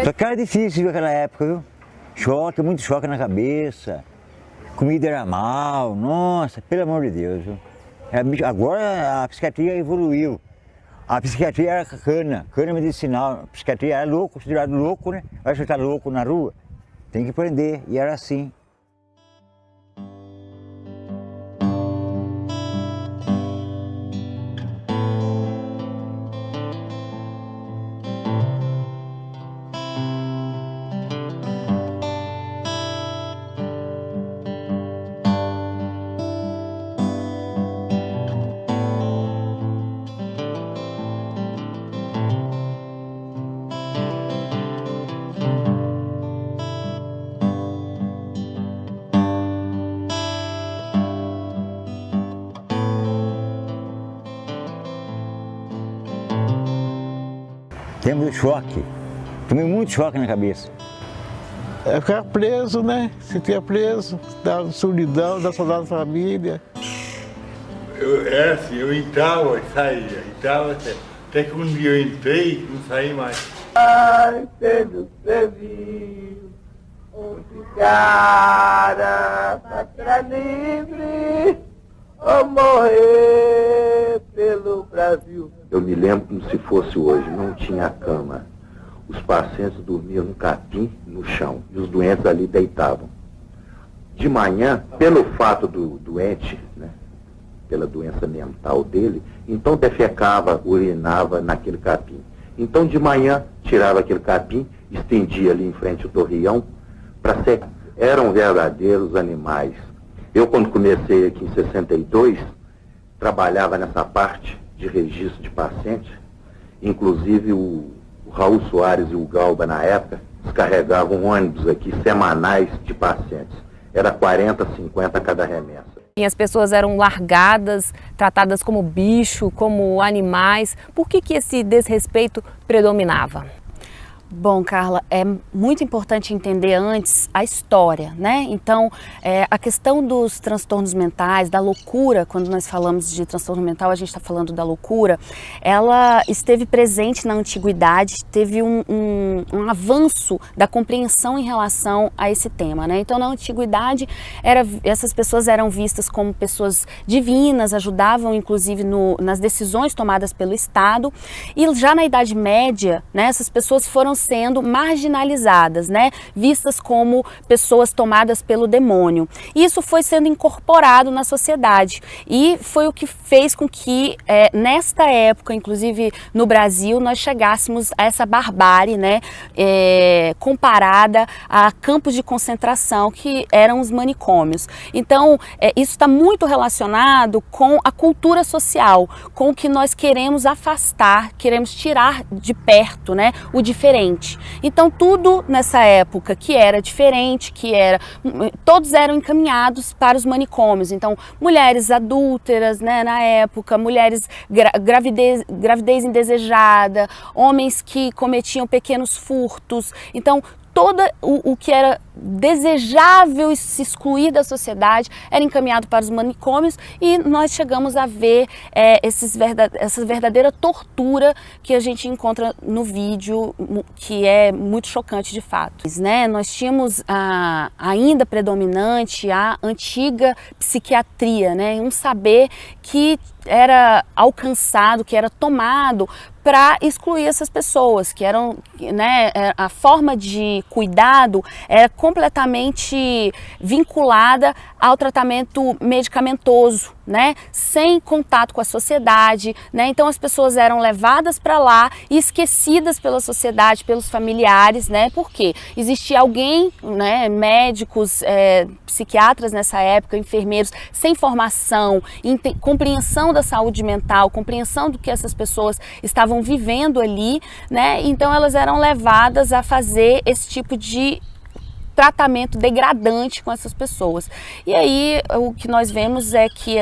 Só que era difícil naquela época, viu? Choque, muito choque na cabeça. Comida era mal, nossa, pelo amor de Deus, viu? Agora a psiquiatria evoluiu. A psiquiatria era cana medicinal. A psiquiatria era louco, considerado louco, né? Vai você tá louco na rua, tem que prender. E era assim. Temos choque, tomei muito choque na cabeça. É ficar preso, né? Se fica preso, dá solidão, dá saudade da família. Era assim, eu entrava e saía, entrava até que um dia eu entrei e não saí mais. Ai, pelo serviço, onde ficara, pátria livre, ou morrer pelo Brasil. Eu me lembro como se fosse hoje, não tinha cama. Os pacientes dormiam no capim, no chão, e os doentes ali deitavam. De manhã, pelo fato do doente, né, pela doença mental dele, então defecava, urinava naquele capim. Então de manhã, tirava aquele capim, estendia ali em frente ao torreão, para secar. Eram verdadeiros animais. Eu, quando comecei aqui em 62, trabalhava nessa parte de registro de pacientes, inclusive o Raul Soares e o Galba, na época, descarregavam ônibus aqui semanais de pacientes. Era 40, 50 cada remessa. E as pessoas eram largadas, tratadas como bicho, como animais. Por que esse desrespeito predominava? Bom, Carla, é muito importante entender antes a história, né? Então, a questão dos transtornos mentais, da loucura, quando nós falamos de transtorno mental, a gente está falando da loucura, ela esteve presente na antiguidade, teve um avanço da compreensão em relação a esse tema, né? Então, na antiguidade, essas pessoas eram vistas como pessoas divinas, ajudavam, inclusive, nas decisões tomadas pelo Estado, e já na Idade Média, né, essas pessoas foram sendo marginalizadas, né? Vistas como pessoas tomadas pelo demônio. Isso foi sendo incorporado na sociedade e foi o que fez com que nesta época, inclusive no Brasil, nós chegássemos a essa barbárie, né? Comparada a campos de concentração que eram os manicômios. Então, isso está muito relacionado com a cultura social, com o que nós queremos afastar, queremos tirar de perto, né? O diferente. Então tudo nessa época que era diferente, todos eram encaminhados para os manicômios. Então mulheres adúlteras, né, na época, mulheres gravidez indesejada, homens que cometiam pequenos furtos. Então todo o que era desejável se excluir da sociedade era encaminhado para os manicômios e nós chegamos a ver essa verdadeira tortura que a gente encontra no vídeo, que é muito chocante de fato. Né? Nós tínhamos ainda predominante a antiga psiquiatria, né? Um saber que era alcançado, que era tomado para excluir essas pessoas, que eram, né, a forma de cuidado era completamente vinculada ao tratamento medicamentoso, né, sem contato com a sociedade, né, então as pessoas eram levadas para lá e esquecidas pela sociedade, pelos familiares, né, porque existia alguém, né, médicos, psiquiatras nessa época, enfermeiros, sem formação, compreensão da saúde mental, compreensão do que essas pessoas estavam vivendo ali, né, então elas eram levadas a fazer esse tipo de tratamento degradante com essas pessoas. E aí o que nós vemos é que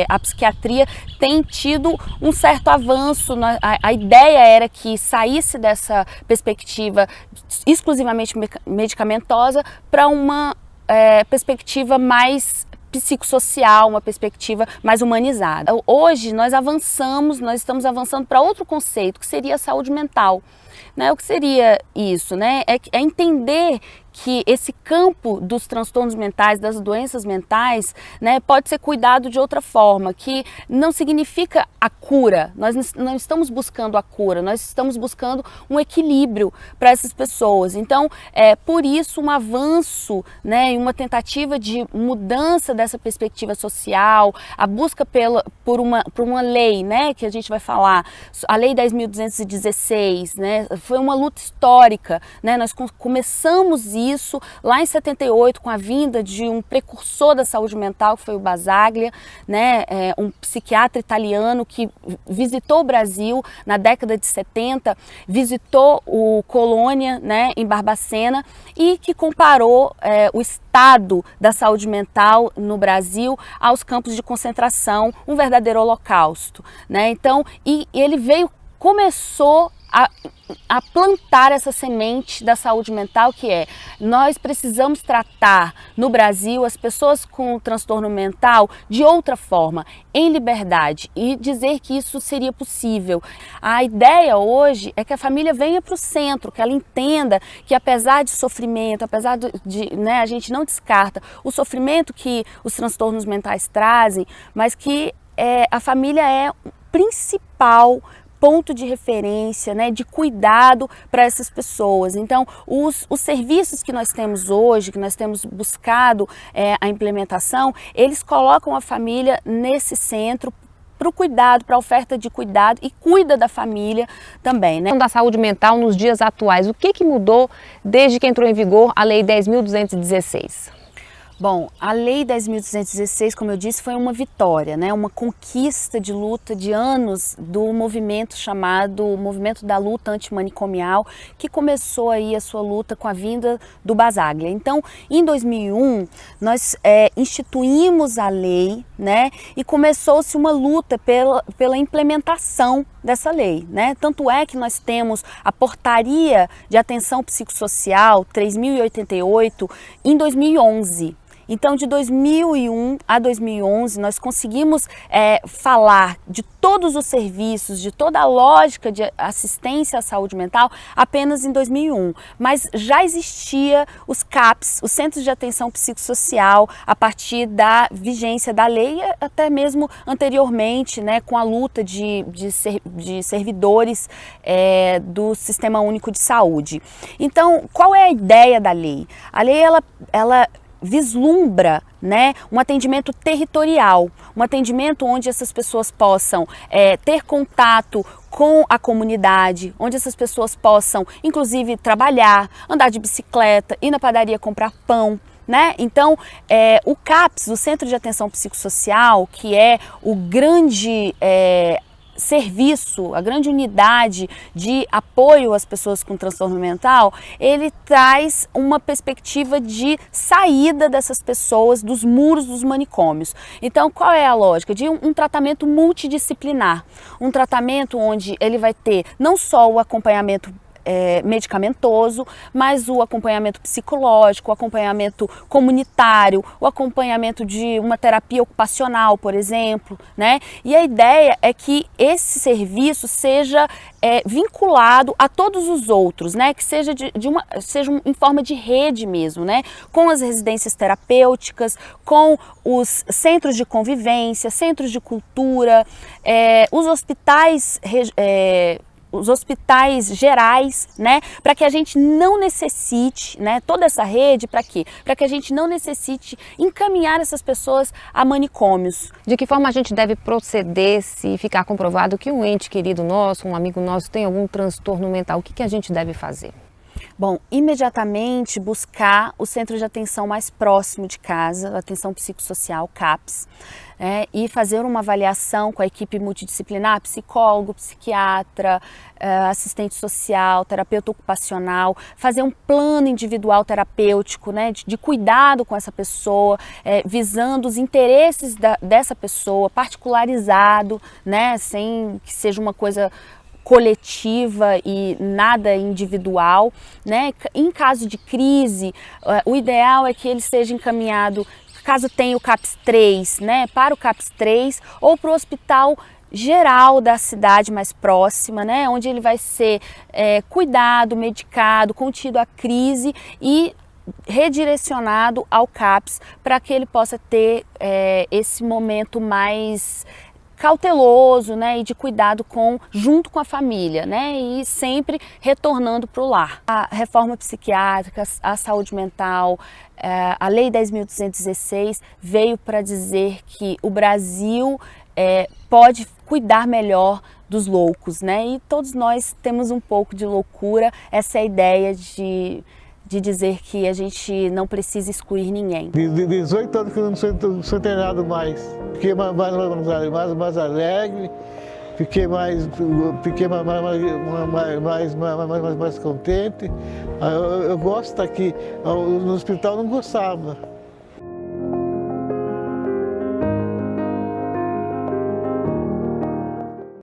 a psiquiatria tem tido um certo avanço. A ideia era que saísse dessa perspectiva exclusivamente medicamentosa para uma perspectiva mais psicossocial, uma perspectiva mais humanizada. Hoje nós estamos avançando para outro conceito, que seria a saúde mental. né? O que seria isso, né? É entender que esse campo dos transtornos mentais, das doenças mentais, né, pode ser cuidado de outra forma, que não significa a cura. Nós não estamos buscando a cura, nós estamos buscando um equilíbrio para essas pessoas. Então, por isso um avanço, né, e uma tentativa de mudança dessa perspectiva social, a busca por uma lei, né, que a gente vai falar, a Lei 10.216, né, foi uma luta histórica, né, nós começamos isso lá em 78 com a vinda de um precursor da saúde mental, que foi o Basaglia, né, um psiquiatra italiano que visitou o Brasil na década de 70, visitou o Colônia, né, em Barbacena, e que comparou o estado da saúde mental no Brasil aos campos de concentração, um verdadeiro holocausto, né? Então, e ele começou a plantar essa semente da saúde mental, que nós precisamos tratar no Brasil as pessoas com transtorno mental de outra forma, em liberdade, e dizer que isso seria possível. A ideia hoje é que a família venha para o centro, que ela entenda que apesar de sofrimento, apesar de né, a gente não descarta o sofrimento que os transtornos mentais trazem, mas que a família é o principal ponto de referência, né, de cuidado para essas pessoas. Então, os serviços que nós temos hoje, que nós temos buscado a implementação, eles colocam a família nesse centro para o cuidado, para a oferta de cuidado, e cuida da família também, né? Da saúde mental nos dias atuais, o que mudou desde que entrou em vigor a Lei 10.216? Bom, a Lei 10.216, como eu disse, foi uma vitória, né? Uma conquista de luta de anos do movimento chamado Movimento da Luta Antimanicomial, que começou aí a sua luta com a vinda do Basaglia. Então, em 2001, nós instituímos a lei, né? E começou-se uma luta pela implementação dessa lei, né? Tanto é que nós temos a Portaria de Atenção Psicossocial 3.088 em 2011. Então, de 2001 a 2011, nós conseguimos falar de todos os serviços, de toda a lógica de assistência à saúde mental apenas em 2001. Mas já existia os CAPs, os Centros de Atenção Psicossocial, a partir da vigência da lei, até mesmo anteriormente, né, com a luta de servidores do Sistema Único de Saúde. Então, qual é a ideia da lei? A lei, ela vislumbra, né, um atendimento territorial, um atendimento onde essas pessoas possam ter contato com a comunidade, onde essas pessoas possam, inclusive, trabalhar, andar de bicicleta, ir na padaria comprar pão, né? Então, o CAPS, o Centro de Atenção Psicossocial, que é o grande serviço, a grande unidade de apoio às pessoas com transtorno mental, ele traz uma perspectiva de saída dessas pessoas dos muros dos manicômios. Então, qual é a lógica? De um tratamento multidisciplinar, um tratamento onde ele vai ter não só o acompanhamento medicamentoso, mas o acompanhamento psicológico, o acompanhamento comunitário, o acompanhamento de uma terapia ocupacional, por exemplo, né? E a ideia é que esse serviço seja vinculado a todos os outros, né? Que seja seja em forma de rede mesmo, né? Com as residências terapêuticas, com os centros de convivência, centros de cultura, os hospitais gerais, né, para que a gente não necessite, né, toda essa rede, para quê? Para que a gente não necessite encaminhar essas pessoas a manicômios. De que forma a gente deve proceder se ficar comprovado que um ente querido nosso, um amigo nosso tem algum transtorno mental? O que a gente deve fazer? Bom, imediatamente buscar o centro de atenção mais próximo de casa, atenção psicossocial, CAPS, e fazer uma avaliação com a equipe multidisciplinar, psicólogo, psiquiatra, assistente social, terapeuta ocupacional, fazer um plano individual terapêutico, né, de cuidado com essa pessoa, visando os interesses dessa pessoa, particularizado, né, sem que seja uma coisa coletiva e nada individual, né? Em caso de crise, o ideal é que ele seja encaminhado, caso tenha o CAPS 3, né, para o CAPS 3 ou para o hospital geral da cidade mais próxima, né, onde ele vai ser cuidado, medicado, contido à crise e redirecionado ao CAPS para que ele possa ter esse momento mais cauteloso, né, e de cuidado junto com a família, né, e sempre retornando para o lar. A reforma psiquiátrica, a saúde mental, a Lei 10.216 veio para dizer que o Brasil pode cuidar melhor dos loucos, né, e todos nós temos um pouco de loucura, essa é a ideia de dizer que a gente não precisa excluir ninguém. De 18 anos que eu não sou internado mais. Fiquei mais alegre, fiquei mais contente. Eu gosto de estar aqui. No hospital eu não gostava.